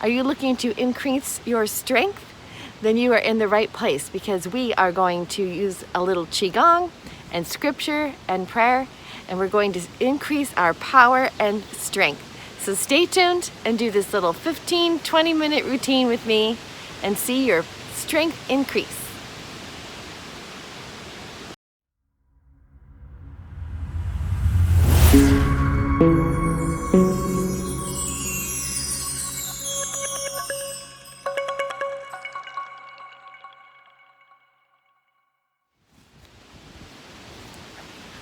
Are you looking to increase your strength? Then you are in the right place, because we are going to use a little Qigong and scripture and prayer, and we're going to increase our power and strength. So stay tuned and do this little 15-20 minute routine with me and see your strength increase.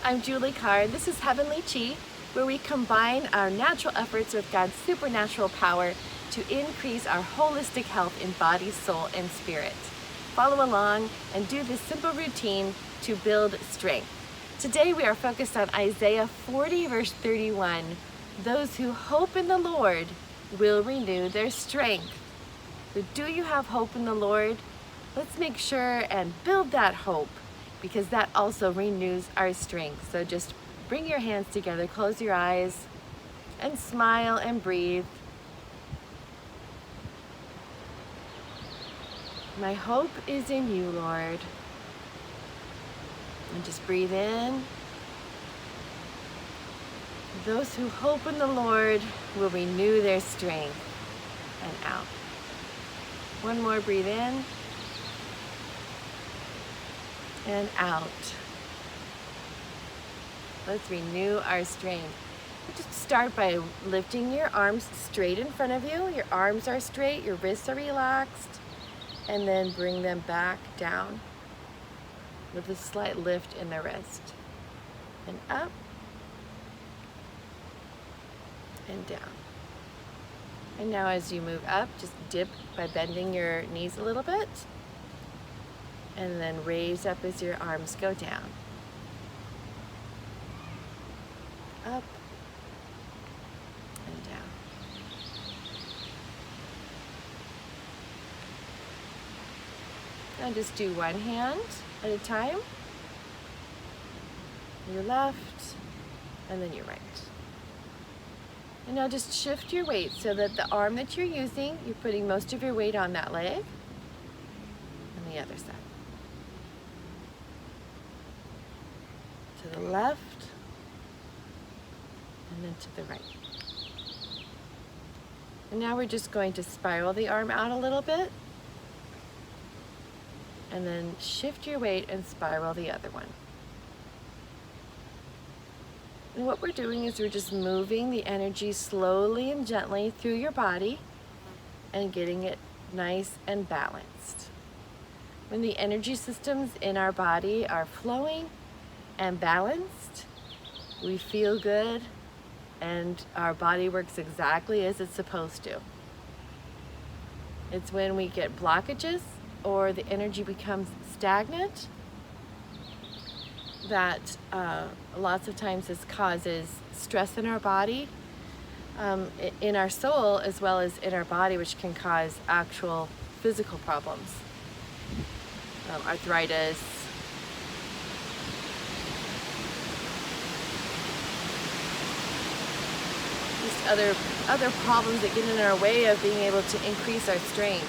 I'm Julie Carr. This is Heavenly Qi, where we combine our natural efforts with God's supernatural power to increase our holistic health in body, soul, and spirit. Follow along and do this simple routine to build strength. Today we are focused on Isaiah 40 verse 31. Those who hope in the Lord will renew their strength. So do you have hope in the Lord? Let's make sure and build that hope, because that also renews our strength. So just bring your hands together, close your eyes, and smile and breathe. My hope is in you, Lord. And just breathe in. Those who hope in the Lord will renew their strength. And out. One more, breathe in. And out. Let's renew our strength. Just start by lifting your arms straight in front of you. Your arms are straight, your wrists are relaxed, and then bring them back down with a slight lift in the wrist. And up and down. And now as you move up, just dip by bending your knees a little bit. And then raise up as your arms go down. Up and down. Now just do one hand at a time. Your left, and then your right. And now just shift your weight so that the arm that you're using, you're putting most of your weight on that leg and the other side. To the left, and then to the right. And now we're just going to spiral the arm out a little bit, and then shift your weight and spiral the other one. And what we're doing is we're just moving the energy slowly and gently through your body and getting it nice and balanced. When the energy systems in our body are flowing and balanced, we feel good, and our body works exactly as it's supposed to. It's when we get blockages or the energy becomes stagnant that lots of times this causes stress in our body, in our soul as well as in our body, which can cause actual physical problems, arthritis, other problems that get in our way of being able to increase our strength.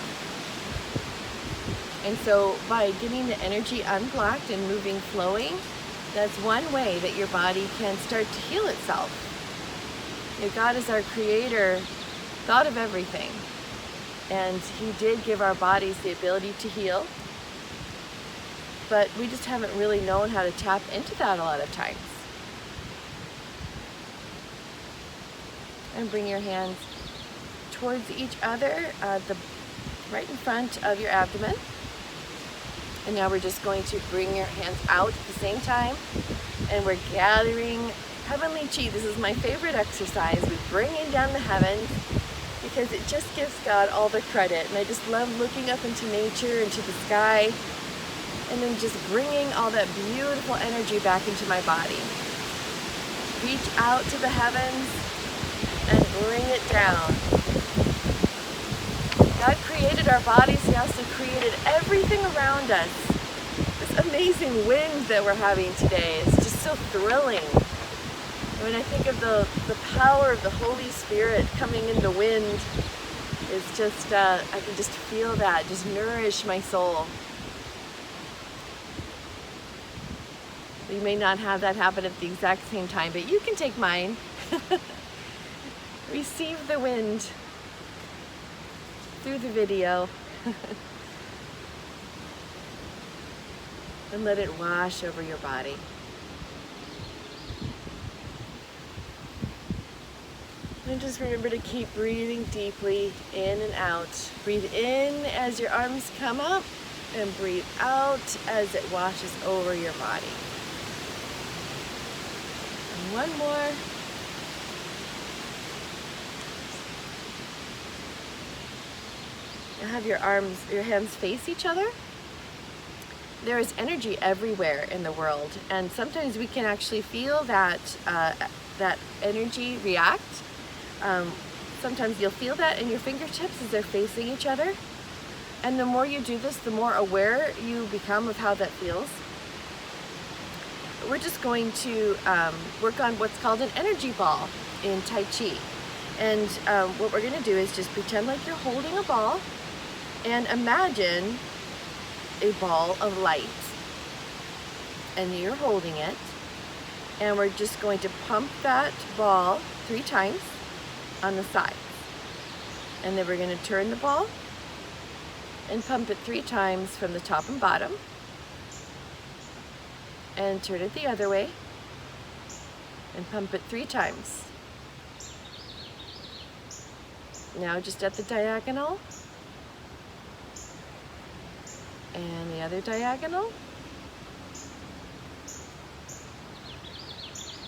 And so by getting the energy unblocked and moving, flowing, that's one way that your body can start to heal itself. You know, God is our creator, thought of everything. And He did give our bodies the ability to heal. But we just haven't really known how to tap into that a lot of times. And bring your hands towards each other, right in front of your abdomen. And now we're just going to bring your hands out at the same time, and we're gathering Heavenly Qi. This is my favorite exercise. We're bringing down the heavens because it just gives God all the credit. And I just love looking up into nature, into the sky, and then just bringing all that beautiful energy back into my body. Reach out to the heavens and bring it down. God created our bodies. He also created everything around us. This amazing wind that we're having today is just so thrilling. When I think of the power of the Holy Spirit coming in the wind, It's just, I can just feel that, just nourish my soul. You may not have that happen at the exact same time, but you can take mine. Receive the wind through the video and let it wash over your body. And just remember to keep breathing deeply in and out. Breathe in as your arms come up and breathe out as it washes over your body. And one more. Now have your hands face each other. There is energy everywhere in the world, and sometimes we can actually feel that that energy react. Sometimes you'll feel that in your fingertips as they're facing each other. And the more you do this, the more aware you become of how that feels. We're just going to work on what's called an energy ball in Tai Chi. And what we're going to do is just pretend like you're holding a ball and imagine a ball of light. And you're holding it. And we're just going to pump that ball 3 times on the sides. And then we're going to turn the ball and pump it 3 times from the top and bottom. And turn it the other way and pump it 3 times. Now just at the diagonal and the other diagonal.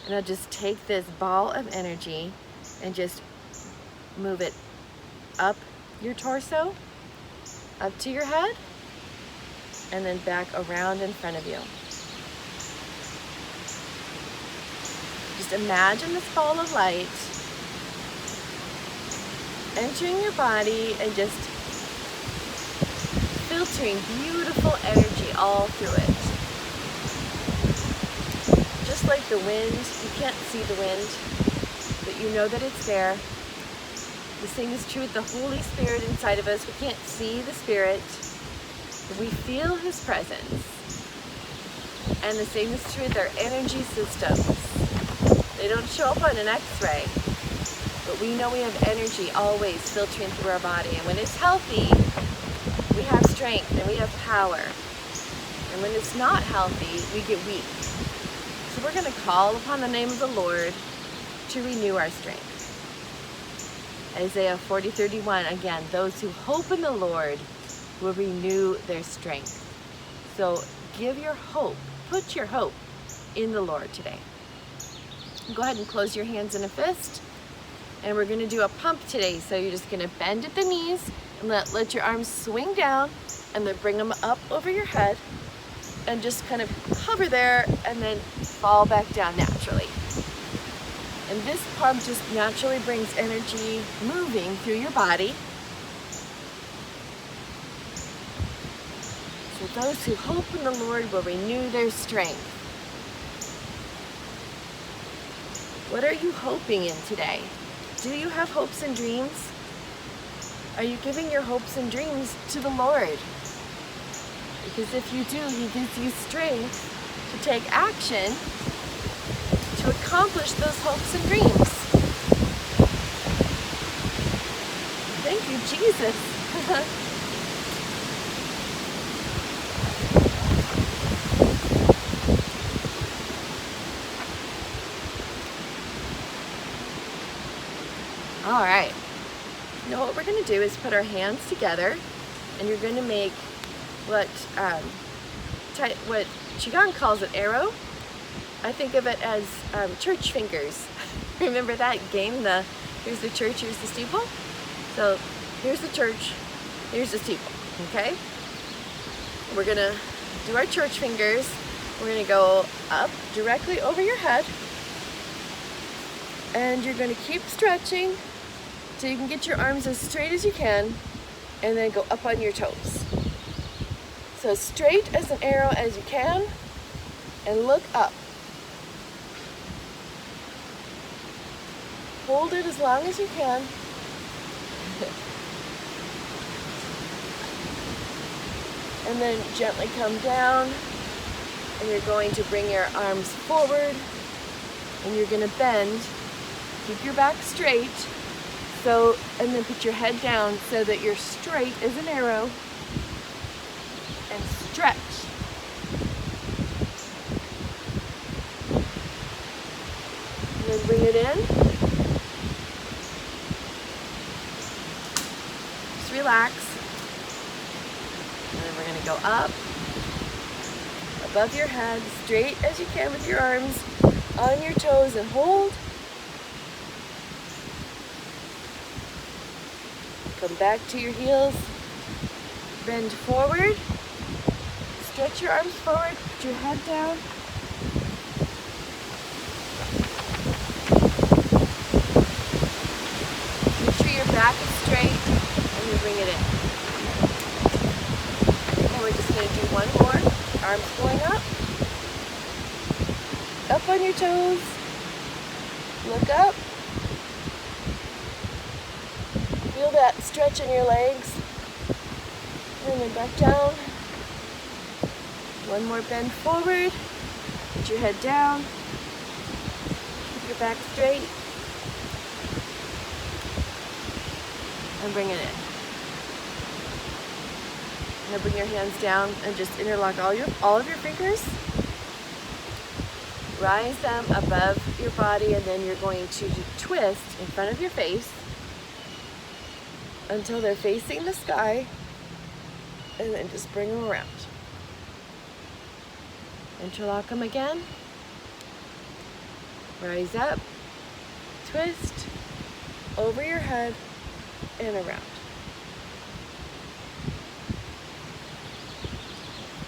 And I'll just take this ball of energy and just move it up your torso, up to your head, and then back around in front of you. Just imagine this ball of light entering your body and just filtering beautiful energy all through it. Just like the wind, you can't see the wind, but you know that it's there. The same is true with the Holy Spirit inside of us. We can't see the Spirit, but we feel His presence. And the same is true with our energy systems. They don't show up on an X-ray, but we know we have energy always filtering through our body. And when it's healthy, we have strength and we have power. And when it's not healthy, we get weak. So we're going to call upon the name of the Lord to renew our strength. Isaiah 40:31, again, those who hope in the Lord will renew their strength. So give your hope, put your hope in the Lord today. Go ahead and close your hands in a fist. And we're going to do a pump today. So you're just going to bend at the knees and let your arms swing down and then bring them up over your head and just kind of hover there and then fall back down naturally. And this pump just naturally brings energy moving through your body. So those who hope in the Lord will renew their strength. What are you hoping in today? Do you have hopes and dreams? Are you giving your hopes and dreams to the Lord? Because if you do, He gives you strength to take action to accomplish those hopes and dreams. Thank you, Jesus. All right. Now what we're going to do is put our hands together, and you're going to make what Qigong calls an arrow. I think of it as church fingers. Remember that game? Here's the church, here's the steeple. So here's the church, here's the steeple. Okay. We're going to do our church fingers. We're going to go up directly over your head, and you're going to keep stretching so you can get your arms as straight as you can, and then go up on your toes. So straight as an arrow as you can, and look up. Hold it as long as you can. And then gently come down, and you're going to bring your arms forward, and you're going to bend. Keep your back straight, and then put your head down so that you're straight as an arrow, and stretch. And then bring it in. Just relax. And then we're going to go up, above your head, straight as you can with your arms on your toes, and hold. Come back to your heels, bend forward, stretch your arms forward, put your head down. Make sure your back is straight, and you bring it in. And we're just going to do one more. Arms going up on your toes, look up. Feel that stretch in your legs, and then back down. One more bend forward, put your head down, keep your back straight, and bring it in. Now bring your hands down and just interlock all of your fingers. Rise them above your body, and then you're going to twist in front of your face until they're facing the sky, and then just bring them around. Interlock them again. Rise up, twist, over your head, and around.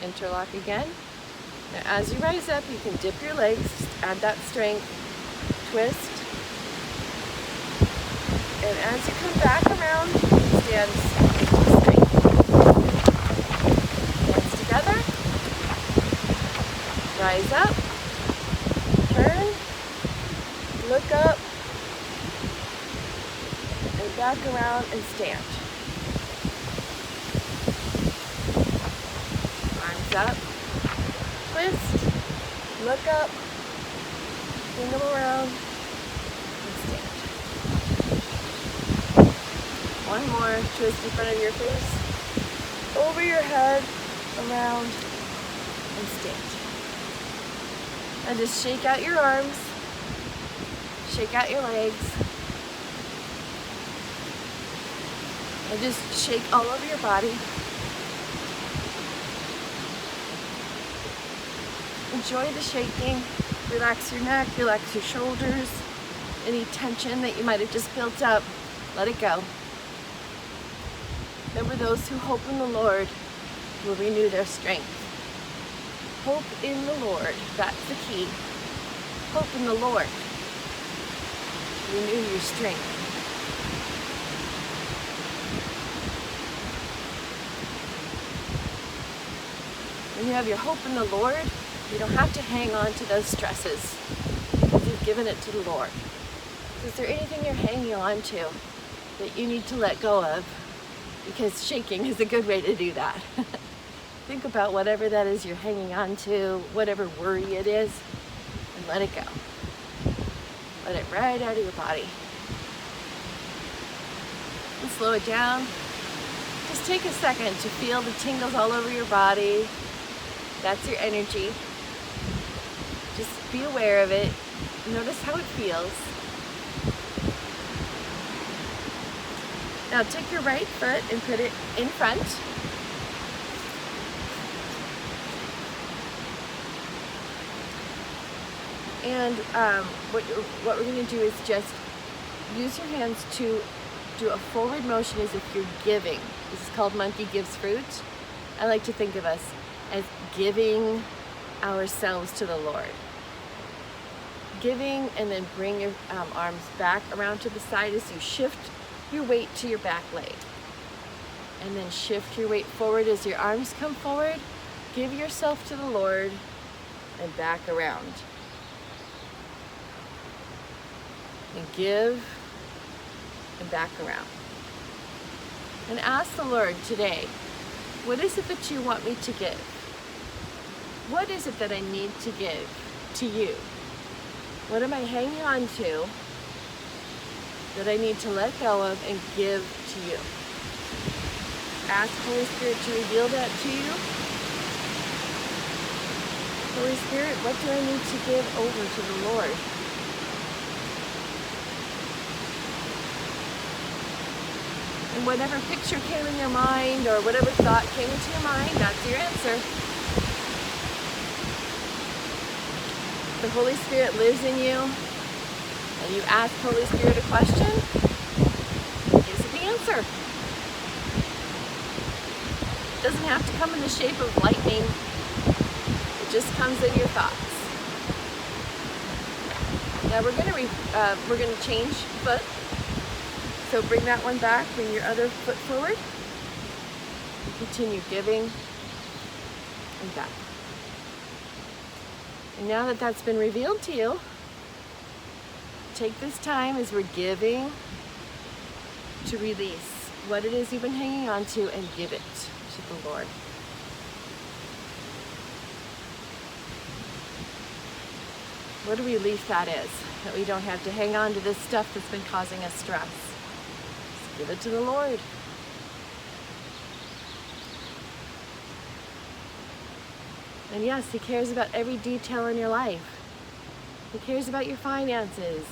Interlock again. Now as you rise up, you can dip your legs, just add that strength, twist. And as you come back around, stand straight. Hands together. Rise up. Turn. Look up. And back around and stand. Arms up. Twist. Look up. Bring them around. One more, twist in front of your face, over your head, around, and stand. And just shake out your arms, shake out your legs, and just shake all over your body. Enjoy the shaking. Relax your neck, relax your shoulders. Any tension that you might have just built up, let it go. Remember, those who hope in the Lord will renew their strength. Hope in the Lord, that's the key. Hope in the Lord. Renew your strength. When you have your hope in the Lord, you don't have to hang on to those stresses because you've given it to the Lord. Is there anything you're hanging on to that you need to let go of? Because shaking is a good way to do that. Think about whatever that is you're hanging on to, whatever worry it is, and let it go. Let it right out of your body. And slow it down. Just take a second to feel the tingles all over your body. That's your energy. Just be aware of it. Notice how it feels. Now take your right foot and put it in front. And what we're going to do is just use your hands to do a forward motion as if you're giving. This is called monkey gives fruit. I like to think of us as giving ourselves to the Lord. Giving, and then bring your arms back around to the side as you shift your weight to your back leg. And then shift your weight forward as your arms come forward. Give yourself to the Lord and back around. And give and back around. And ask the Lord today What is it that you want me to give? What is it that I need to give to you? What am I hanging on to that I need to let go of and give to you? Ask Holy Spirit to reveal that to you. Holy Spirit, what do I need to give over to the Lord? And whatever picture came in your mind or whatever thought came into your mind, that's your answer. The Holy Spirit lives in you, and you ask Holy Spirit a question, He gives you the answer. It doesn't have to come in the shape of lightning. It just comes in your thoughts. Now we're gonna change foot. So bring that one back, bring your other foot forward. Continue giving and back. And now that that's been revealed to you, take this time as we're giving to release what it is you've been hanging on to and give it to the Lord. What a relief that is, that we don't have to hang on to this stuff that's been causing us stress. Give it to the Lord. And yes, He cares about every detail in your life. He cares about your finances.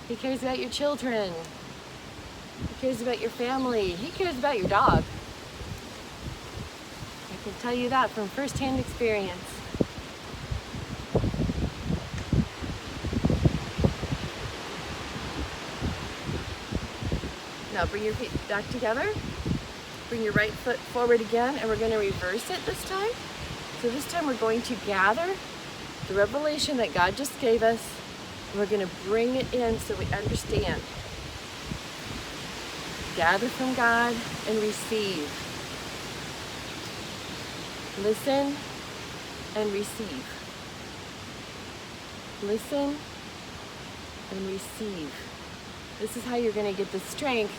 He cares about your children. He cares about your family. He cares about your dog. I can tell you that from firsthand experience. Now bring your feet back together. Bring your right foot forward again, and we're going to reverse it this time. So this time we're going to gather the revelation that God just gave us, and we're going to bring it in so we understand. Gather from God and receive. Listen and receive. Listen and receive. This is how you're going to get the strength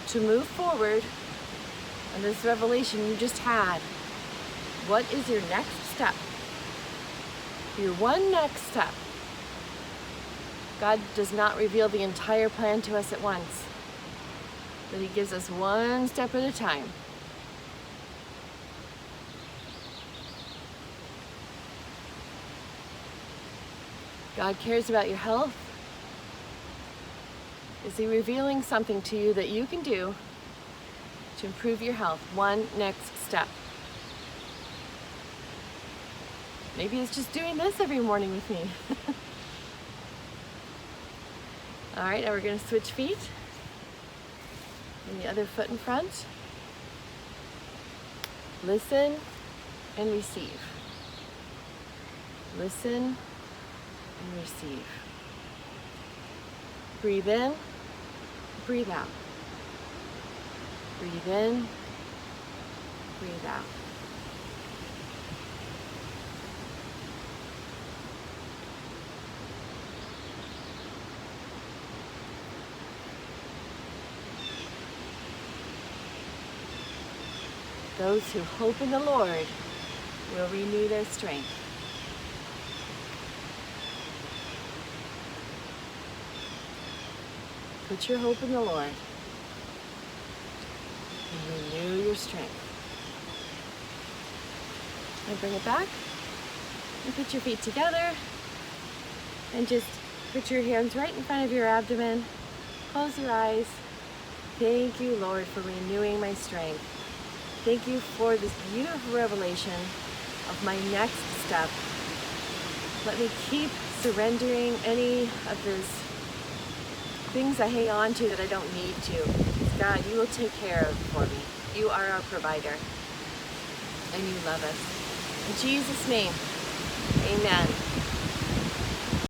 to move forward on this revelation you just had. What is your next step? Your one next step. God does not reveal the entire plan to us at once, but He gives us one step at a time. God cares about your health. Is He revealing something to you that you can do to improve your health? One next step. Maybe it's just doing this every morning with me. All right, now we're going to switch feet. And the other foot in front. Listen and receive. Listen and receive. Breathe in, breathe out. Breathe in, breathe out. Those who hope in the Lord will renew their strength. Put your hope in the Lord and renew your strength. And bring it back and put your feet together and just put your hands right in front of your abdomen. Close your eyes. Thank you, Lord, for renewing my strength. Thank you for this beautiful revelation of my next step. Let me keep surrendering any of those things I hang on to that I don't need to. God, you will take care of for me. You are our provider, and you love us. In Jesus' name, amen.